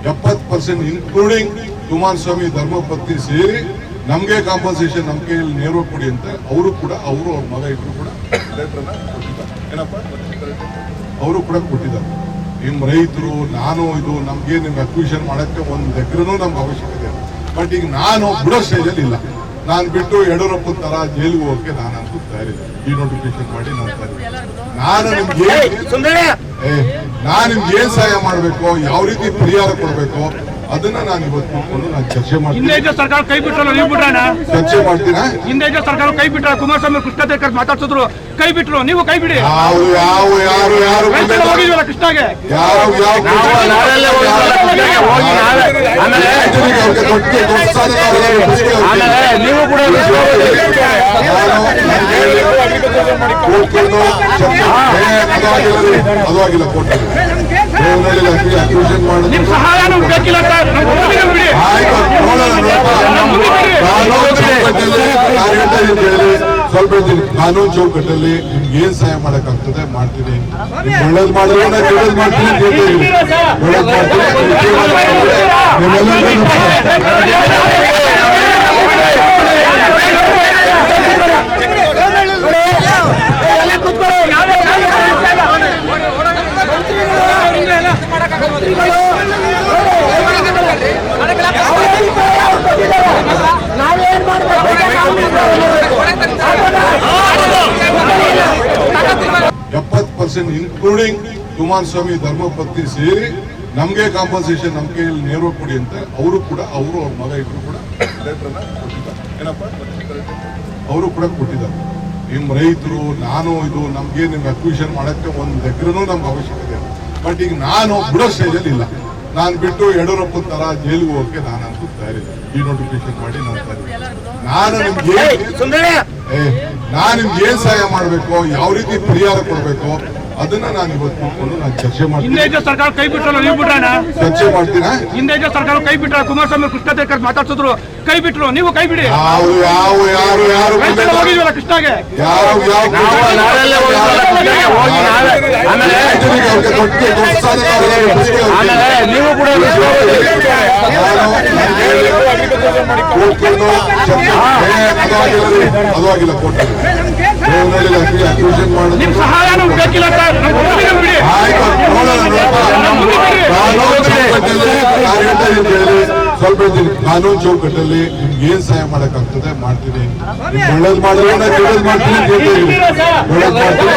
70% including Kumaraswamy ಧರ್ಮಪತ್ನಿ ಸೇರಿ ನಮಗೆ compensation ನಮ್ಮ ಕೈಯಲ್ಲಿ ನೇರವಾಗಿ ಕೊಡಿ ಅಂತ ಅವರು ಕೂಡ ಅವ್ರ ಮಗ ಇಬ್ಬರು ಕೂಡ ಅವರು ಕೂಡ ಕೊಟ್ಟಿದ್ದಾರೆ. ನಿಮ್ಮ ರೈತರು ನಾನು ಇದು ನಮ್ಗೆ ನಿಮ್ಗೆ ಅಕ್ವಿಷನ್ ಮಾಡಕ್ಕೆ ಒಂದು ಎಕರೆನೂ ನಮ್ಗೆ ಅವಶ್ಯಕತೆ ಇಲ್ಲ. ಬಟ್ ಈಗ ನಾನು ಬಿಡೋ ಸ್ಟೇಜಲ್ಲಿ ಇಲ್ಲ. ನಾನು ಬಿಟ್ಟು ಯಡಿಯೂರಪ್ಪ ತರ ಜೈಲಿಗೆ ಹೋಗಕ್ಕೆ ನಾನಂತೂ ತಯಾರಿಲ್ಲ. ಈ ನೋಟಿಫಿಕೇಶನ್ ಮಾಡಿ ನಾನು ನಿಮ್ಗೆ ಏನ್ ಸಹಾಯ ಮಾಡ್ಬೇಕು, ಯಾವ ರೀತಿ ಪರಿಹಾರ ಕೊಡ್ಬೇಕು ಅದನ್ನ ನಾನು ಇವತ್ತು ಕೂತ್ಕೊಂಡು ನಾನು ಚರ್ಚೆ ಮಾಡ್ತೀನಿ. ಸರ್ಕಾರ ಕೈ ಬಿಟ್ಟಲ್ಲ, ನೀವು ಬಿಟ್ರ ಚರ್ಚೆ ಮಾಡ್ತೀರಾ? ಹಿಂದೆ ಸರ್ಕಾರ ಕೈ ಬಿಟ್ಟ, ಕುಮಾರಸ್ವಾಮಿ ಕೃಷ್ಣ ಮಾತಾಡ್ಸಿದ್ರು, ಕೈ ಬಿಟ್ರು, ನೀವು ಕೈ ಬಿಡಿ. ಯಾರು ಹೋಗಿದ್ವಲ್ಲ ಕೃಷ್ಣಗೆ, ನೀವು ಕೂಡ ಅದಾಗಿಲ್ಲ ಕೋರ್ಟ್ ನಿಮ್ ಸಹಾಯ ಬೇಕಿಲ್ಲ ಸರ್. ಸ್ವಲ್ಪ ಕಾನೂನು ಚೌಕಟ್ಟಲ್ಲಿ ನಿಮ್ಗೆ ಏನ್ ಸಹಾಯ ಮಾಡಕ್ಕಾಗ್ತದೆ ಮಾಡ್ತೀನಿ. ಒಳ್ಳೇದ್ ಮಾಡಿದ್ರೆ ಒಳ್ಳೇದ್ ಮಾಡ್ತೀನಿ, ಒಳ್ಳೇದ್ ಮಾಡ್ತೀನಿ. ಇನ್ಕ್ಲೂಡಿಂಗ್ ಕುಮಾರಸ್ವಾಮಿ ಧರ್ಮಪತ್ನಿ ಸೇರಿ ನಮಗೆ ಕಾಂಪನ್ಸೇಷನ್ ನಮ್ಮ ಕೈಯಲ್ಲಿ ನೇರವಾಗಿ ಕೊಡಿ ಅಂತ ಅವರು ಕೂಡ ಅವ್ರ ಮಗ ಇಬ್ಬರು ಕೂಡ ಅವರು ಕೂಡ ಕೊಟ್ಟಿದ್ದಾರೆ. ನಿಮ್ಮ ರೈತರು ನಾನು ಇದು ನಮ್ಗೆ ನಿಮ್ಗೆ ಅಕ್ವಿಷನ್ ಮಾಡಕ್ಕೆ ಒಂದು ಎಕರೆನೂ ನಮ್ಗೆ ಅವಶ್ಯಕತೆ ಇಲ್ಲ. ಬಟ್ ಈಗ ನಾನು ಬಿಡೋ ಸ್ಟೇಜಲ್ಲಿ ಇಲ್ಲ. ನಾನು ಬಿಟ್ಟು ಯಡಿಯೂರಪ್ಪ ತರ ಜೈಲಿಗೆ ಹೋಗಕ್ಕೆ ನಾನಂತೂ ತಯಾರಿಲ್ಲ. ಈ ನೋಟಿಫಿಕೇಶನ್ ಮಾಡಿ ನಾನು ನಿಮ್ಗೆ ಏನ್ ಸಹಾಯ ಮಾಡ್ಬೇಕು, ಯಾವ ರೀತಿ ಪರಿಹಾರ ಕೊಡ್ಬೇಕು ಅದನ್ನ ನಾನು ಇವತ್ತು ಕೂತ್ಕೊಂಡು ನಾನು ಚರ್ಚೆ ಮಾಡ್ತೀನಿ. ಸರ್ಕಾರ ಕೈ ಬಿಟ್ಟಲ್ಲ, ನೀವು ಬಿಟ್ರ ಚರ್ಚೆ ಮಾಡ್ತೀರಾ? ಹಿಂದೆ ಸರ್ಕಾರ ಕೈ ಬಿಟ್ಟ, ಕುಮಾರಸ್ವಾಮಿ ಕೃಷ್ಣ ಮಾತಾಡ್ಸಿದ್ರು, ಕೈ ಬಿಟ್ರು, ನೀವು ಕೈ ಬಿಡಿ. ಹೋಗಿದ್ವಲ್ಲ ಕೃಷ್ಣಗೆ, ನೀವು ಕೂಡ ಅದಾಗಿಲ್ಲ ಕೋರ್ಟ್ ನಿಮ್ ಸಹಾಯ ಬೇಕಿಲ್ಲ ಸರ್. ಸ್ವಲ್ಪ ಕಾನೂನು ಚೌಕಟ್ಟಲ್ಲಿ ನಿಮ್ಗೆ ಏನ್ ಸಹಾಯ ಮಾಡಕ್ಕಾಗ್ತದೆ ಮಾಡ್ತೀನಿ. ಒಳ್ಳೇದ್ ಮಾಡಿದ್ರೆ ಒಳ್ಳೇದ್ ಮಾಡ್ತೀನಿ, ಒಳ್ಳೇದ್ ಮಾಡ್ತೀನಿ.